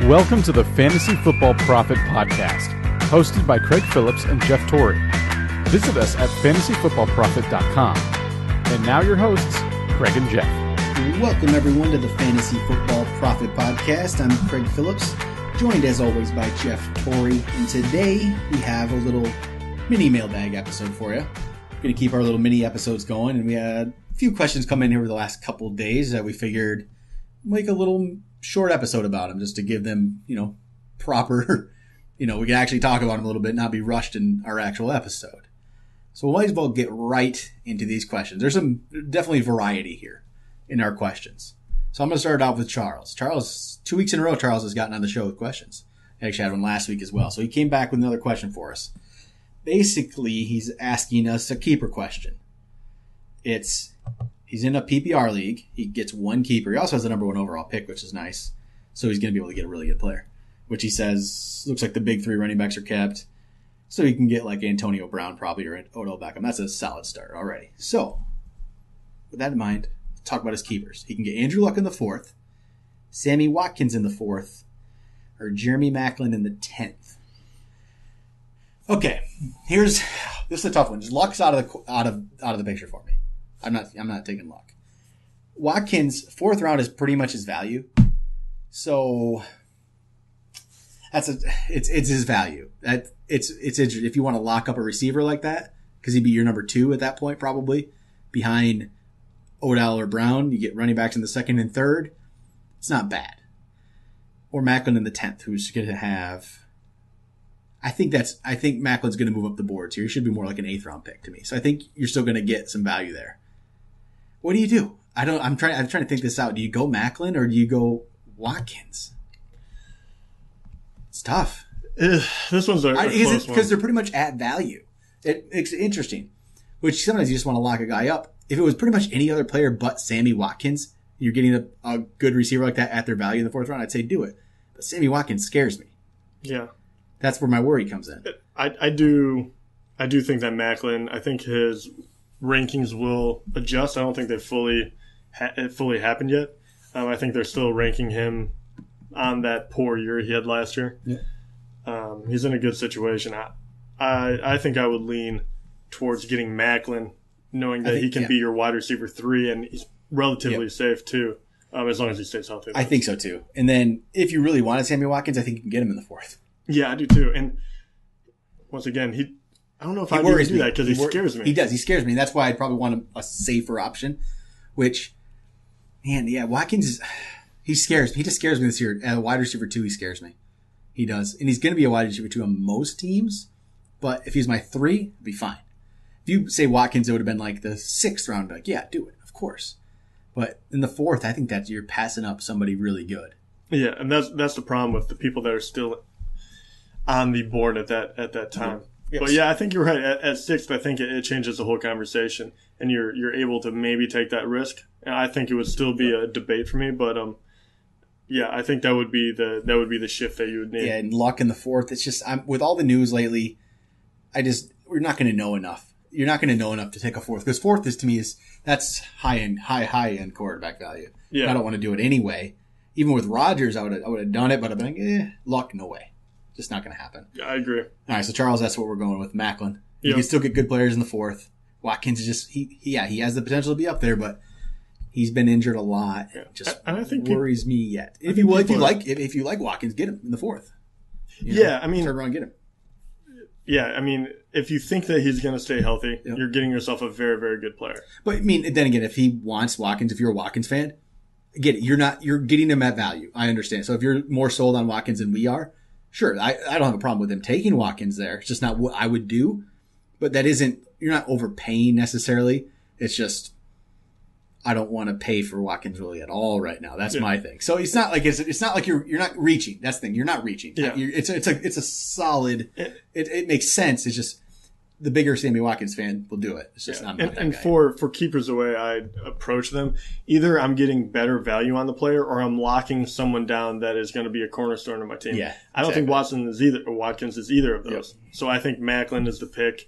Welcome to the Fantasy Football Profit Podcast, hosted by Craig Phillips and Jeff Torrey. Visit us at fantasyfootballprofit.com. And now your hosts, Craig and Jeff. Welcome everyone to the Fantasy Football Profit Podcast. I'm Craig Phillips, joined as always by Jeff Torrey. And today we have a little mini mailbag episode for you. We're going to keep our little mini episodes going, and we had a few questions come in here over the last couple of days that we figured make a little short episode about them, just to give them, proper, we can actually talk about them a little bit, not be rushed in our actual episode. So we might as well get right into these questions. There's some definitely variety here in our questions. So I'm going to start off with Charles. 2 weeks in a row, Charles has gotten on the show with questions. I actually had one last week as well. So he came back with another question for us. Basically, he's asking us a keeper question. He's in a PPR league. He gets one keeper. He also has the number one overall pick, which is nice. So he's going to be able to get a really good player, which he says looks like the big three running backs are kept. So he can get like Antonio Brown probably or Odell Beckham. That's a solid start already. So with that in mind, let's talk about his keepers. He can get Andrew Luck in the 4th, Sammy Watkins in the 4th, or Jeremy Maclin in the 10th. Okay, this is a tough one. Just Luck's out of the picture for me. I'm not taking Luck. Watkins, 4th round is pretty much his value. So it's his value. It's interesting if you want to lock up a receiver like that, because he'd be your number 2 at that point, probably behind Odell or Brown. You get running backs in the 2nd and 3rd. It's not bad. Or Maclin in the 10th, who's going to have. I think Macklin's going to move up the boards here. He should be more like an 8th round pick to me. So I think you're still going to get some value there. What do you do? I'm trying to think this out. Do you go Maclin or do you go Watkins? It's tough. This one's a close one. Because they're pretty much at value. It's interesting. Which sometimes you just want to lock a guy up. If it was pretty much any other player but Sammy Watkins, you're getting a good receiver like that at their value in the 4th round, I'd say do it. But Sammy Watkins scares me. Yeah. That's where my worry comes in. I do think that Maclin, I think his rankings will adjust. I don't think they've fully happened yet. I think they're still ranking him on that poor year he had last year. Yeah. He's in a good situation. I think I would lean towards getting Maclin, knowing that he can be your wide receiver 3, and he's relatively safe too, as long as he stays healthy. I think so too. And then if you really wanted Sammy Watkins, I think you can get him in the 4th. Yeah, I do too. And once again, I don't know if I do that because he scares me. He does. He scares me. And that's why I'd probably want a safer option, which, man, yeah, Watkins he scares me. He just scares me this year. At a wide receiver 2, he scares me. He does. And he's going to be a wide receiver 2 on most teams. But if he's my 3, it'd be fine. If you say Watkins, it would have been like the 6th round. Like, yeah, do it. Of course. But in the 4th, I think that you're passing up somebody really good. Yeah, and that's the problem with the people that are still on the board at that time. Yes. But yeah, I think you're right. At 6th, I think it changes the whole conversation, and you're able to maybe take that risk. And I think it would still be a debate for me, but yeah, I think that would be the shift that you would need. Yeah, and Luck in the 4th. It's just with all the news lately, we're not going to know enough. You're not going to know enough to take a 4th, because 4th is to me that's high end quarterback value. Yeah, I don't want to do it anyway. Even with Rodgers, I would have done it, but I've been like, Luck, no way. Just not going to happen. Yeah, I agree. All right, so Charles, that's what we're going with. Maclin. You can still get good players in the 4th. Watkins is just he has the potential to be up there, but he's been injured a lot. Yeah. And I think worries me yet. If you like Watkins, get him in the 4th. I mean, turn around and get him. Yeah, I mean, if you think that he's going to stay healthy, you're getting yourself a very, very good player. But I mean, then again, if he wants Watkins, if you're a Watkins fan, get it. You're getting him at value. I understand. So if you're more sold on Watkins than we are. Sure, I don't have a problem with him taking Watkins there. It's just not what I would do. But you're not overpaying necessarily. It's just, I don't want to pay for Watkins really at all right now. That's my thing. So it's not like you're not reaching. That's the thing. You're not reaching. Yeah. It's a solid, it makes sense. It's just, the bigger Sammy Watkins fan will do it. It's just not that guy. For keepers, the way I approach them, either I'm getting better value on the player or I'm locking someone down that is going to be a cornerstone of my team. Yeah, I don't think Watkins is either of those. Yep. So I think Maclin is the pick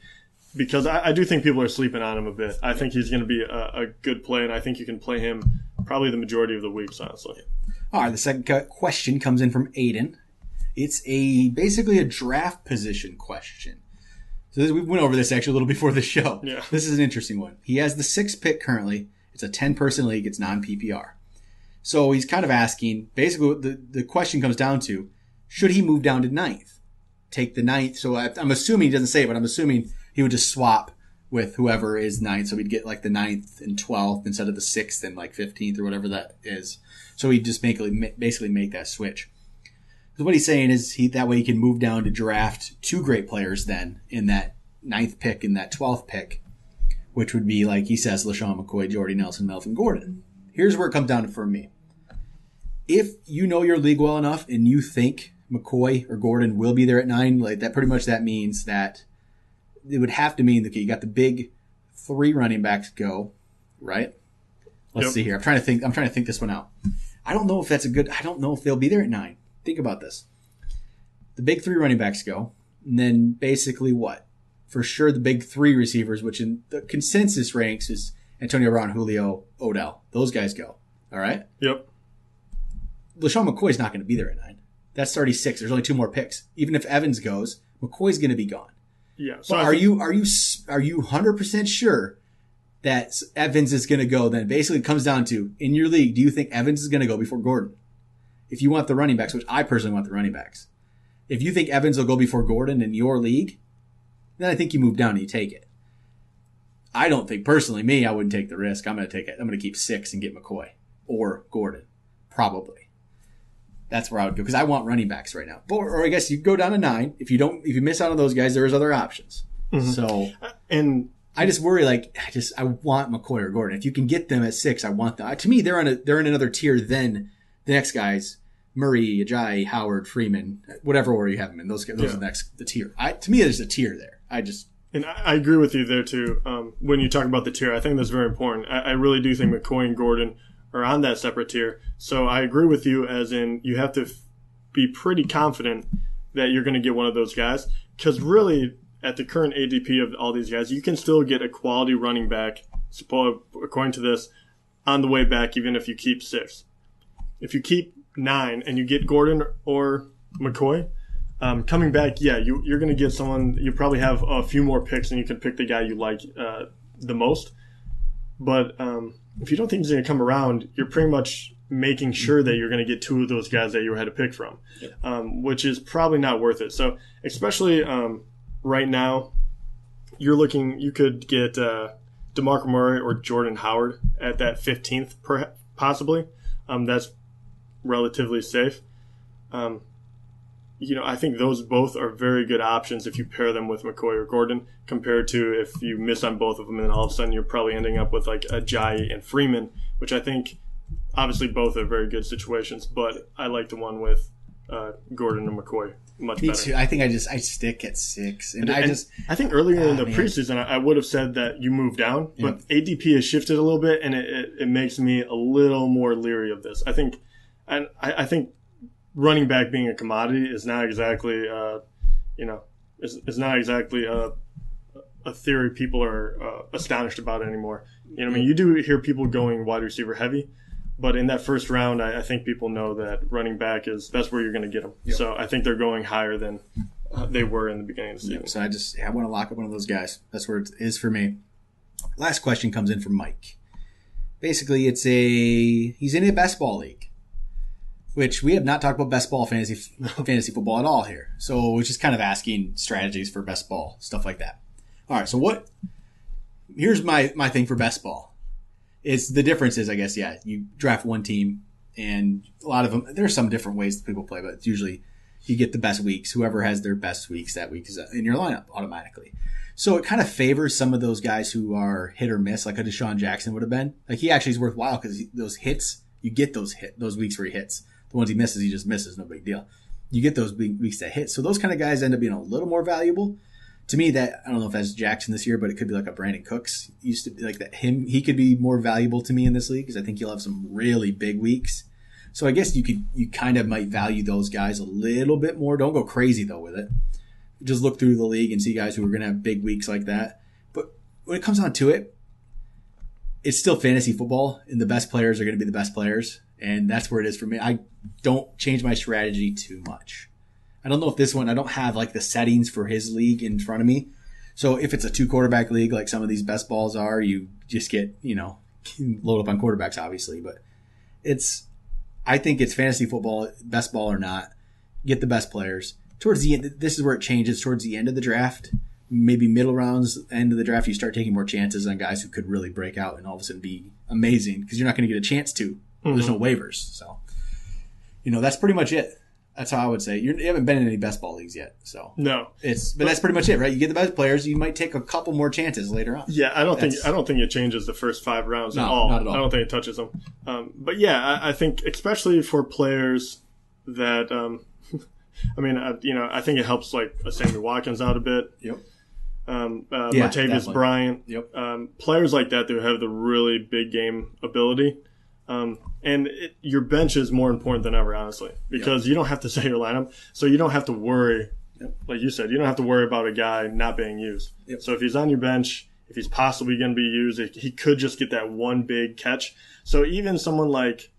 because I do think people are sleeping on him a bit. I think he's going to be a good play, and I think you can play him probably the majority of the weeks, honestly. All right, the second question comes in from Aiden. It's basically a draft position question. So we went over this actually a little before the show. Yeah. This is an interesting one. He has the 6th pick currently. It's a 10-person league. It's non-PPR. So he's kind of asking, basically the question comes down to, should he move down to 9th? Take the 9th. So I'm assuming, he doesn't say it, but I'm assuming he would just swap with whoever is 9th. So we'd get like the 9th and 12th instead of the 6th and like 15th or whatever that is. So he'd just basically make that switch. So what he's saying is that way he can move down to draft 2 great players then in that 9th pick and that 12th pick, which would be, like he says, LaShawn McCoy, Jordy Nelson, Melvin Gordon. Here's where it comes down to for me. If you know your league well enough and you think McCoy or Gordon will be there at 9, like that pretty much that means that it would have to mean that you got the big 3 running backs go, right? Let's see here. I'm trying to think this one out. I don't know if they'll be there at 9. Think about this. The big 3 running backs go, and then basically what? For sure the big 3 receivers, which in the consensus ranks is Antonio Brown, Julio, Odell. Those guys go. All right? Yep. LaShawn McCoy's not going to be there at 9. That's already 6. There's only 2 more picks. Even if Evans goes, McCoy's going to be gone. Yeah. So but are you 100% sure that Evans is going to go? Then basically it comes down to, in your league, do you think Evans is going to go before Gordon? If you want the running backs, which I personally want the running backs, if you think Evans will go before Gordon in your league, then I think you move down and you take it. I don't think, personally, I wouldn't take the risk. I'm going to take it. I'm going to keep 6 and get McCoy or Gordon, probably. That's where I would go because I want running backs right now. Or I guess you go down to 9. If you miss out on those guys, there's other options. Mm-hmm. So, and I just worry, I want McCoy or Gordon. If you can get them at 6, I want them. To me, they're in another tier than the next guys. Murray, Ajayi, Howard, Freeman, whatever order you have them in. Those are the tier. To me, there's a tier there. And I agree with you there too. When you talk about the tier, I think that's very important. I really do think McCoy and Gordon are on that separate tier. So I agree with you as in you have to be pretty confident that you're going to get one of those guys. Because really, at the current ADP of all these guys, you can still get a quality running back, according to this, on the way back, even if you keep 6. If you keep 9 and you get Gordon or McCoy, coming back, you're going to get someone. You probably have a few more picks and you can pick the guy you like the most. But if you don't think he's going to come around, you're pretty much making sure that you're going to get 2 of those guys that you had to pick from, which is probably not worth it. So especially right now, you could get DeMarco Murray or Jordan Howard at that 15th possibly. That's relatively safe. I think those both are very good options if you pair them with McCoy or Gordon compared to if you miss on both of them and all of a sudden you're probably ending up with like Ajayi and Freeman, which I think obviously both are very good situations, but I like the one with Gordon and McCoy much better. Me too. I think I stick at 6. And I think earlier in the preseason I would have said that you move down, but ADP has shifted a little bit and it makes me a little more leery of this. I think running back being a commodity is not exactly, is not exactly a theory people are astonished about anymore. You do hear people going wide receiver heavy, but in that first round, I think people know that running back that's where you're going to get them. Yep. So I think they're going higher than they were in the beginning of the season. So I want to lock up one of those guys. That's where it is for me. Last question comes in from Mike. Basically, he's in a best ball league, which we have not talked about best ball fantasy football at all here. So we're just kind of asking strategies for best ball, stuff like that. All right, so here's my thing for best ball. It's the difference is, I guess, you draft one team, and a lot of them, there's some different ways that people play, but it's usually you get the best weeks. Whoever has their best weeks that week is in your lineup automatically. So it kind of favors some of those guys who are hit or miss, like a Deshaun Jackson would have been. Like he actually is worthwhile because those hits, you get those weeks where he hits. The ones he misses, he just misses, no big deal. You get those weeks that hit. So those kind of guys end up being a little more valuable. To me, that I don't know if that's Jackson this year, but it could be like a Brandon Cooks. Used to be like that. He could be more valuable to me in this league because I think he'll have some really big weeks. So I guess you kind of might value those guys a little bit more. Don't go crazy though with it. Just look through the league and see guys who are going to have big weeks like that. But when it comes down to it, it's still fantasy football, and the best players are going to be the best players, and that's where it is for me. I don't change my strategy too much. I don't know if this one, I don't have like the settings for his league in front of me. So if it's a 2-quarterback league, like some of these best balls are, you just get, load up on quarterbacks, obviously. But I think it's fantasy football, best ball or not, get the best players. Towards the end, this is where it changes. Towards the end of the draft, maybe middle rounds, end of the draft, you start taking more chances on guys who could really break out and all of a sudden be amazing because you're not going to get a chance to. Mm-hmm. There's no waivers. So, that's pretty much it. That's how I would say. You haven't been in any best ball leagues yet, so no. But that's pretty much it, right? You get the best players. You might take a couple more chances later on. Yeah, I don't think it changes the first 5 rounds at all. Not at all. I don't think it touches them. But yeah, I think especially for players that, I think it helps like Sammy Watkins out a bit. Yep. Martavis Bryant. Yep. Players like that who have the really big game ability. And your bench is more important than ever, honestly, because you don't have to say your lineup, so you don't have to worry. Yep. Like you said, you don't have to worry about a guy not being used. Yep. So if he's on your bench, if he's possibly going to be used, he could just get that one big catch. So even someone like,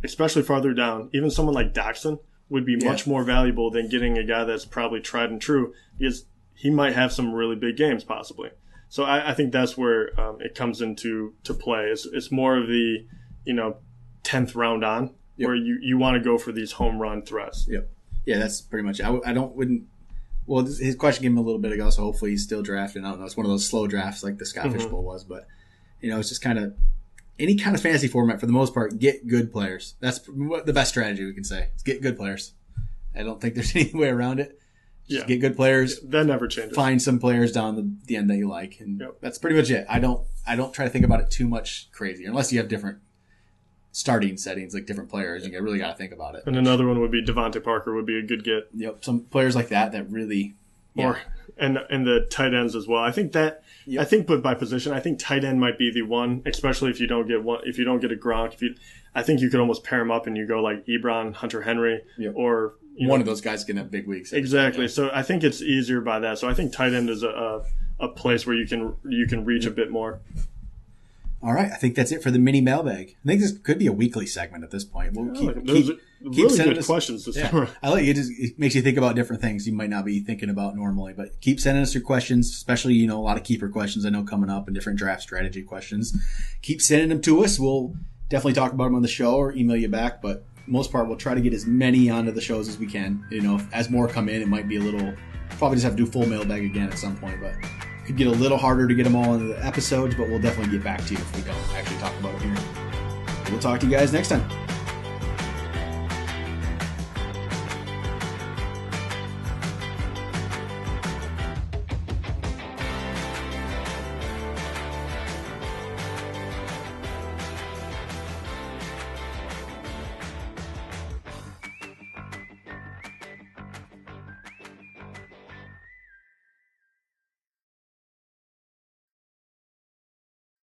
especially farther down, even someone like Doxson would be much more valuable than getting a guy that's probably tried and true because he might have some really big games possibly. So I think that's where it comes into play. It's more of the 10th round on where you want to go for these home run threats. Yep. Yeah, that's pretty much it. His question came a little bit ago, so hopefully he's still drafting. I don't know. It's one of those slow drafts like the Scott Fishbowl was, but it's just kind of any kind of fantasy format for the most part, get good players. That's the best strategy we can say. Is get good players. I don't think there's any way around it. Just get good players. That never changes. Find some players down the end that you like, and that's pretty much it. I don't try to think about it too much crazy unless you have different starting settings, like different players. You really got to think about it. And another one would be Devontae Parker would be a good get. Yep, some players like that really. And the tight ends as well. I think that but by position, I think tight end might be the one, especially if you don't get one. If you don't get a Gronk, I think you could almost pair him up and you go like Ebron, Hunter Henry, or one of those guys can have big weeks. Exactly. So I think it's easier by that. So I think tight end is a place where you can reach a bit more. All right, I think that's it for the mini mailbag. I think this could be a weekly segment at this point. We'll keep really good questions this time. I like it. It makes you think about different things you might not be thinking about normally. But keep sending us your questions, especially a lot of keeper questions I know coming up and different draft strategy questions. Keep sending them to us. We'll definitely talk about them on the show or email you back. But most part, we'll try to get as many onto the shows as we can. As more come in, it might be a little. Probably just have to do full mailbag again at some point, but. Could get a little harder to get them all into the episodes, but we'll definitely get back to you if we don't actually talk about it here. We'll talk to you guys next time.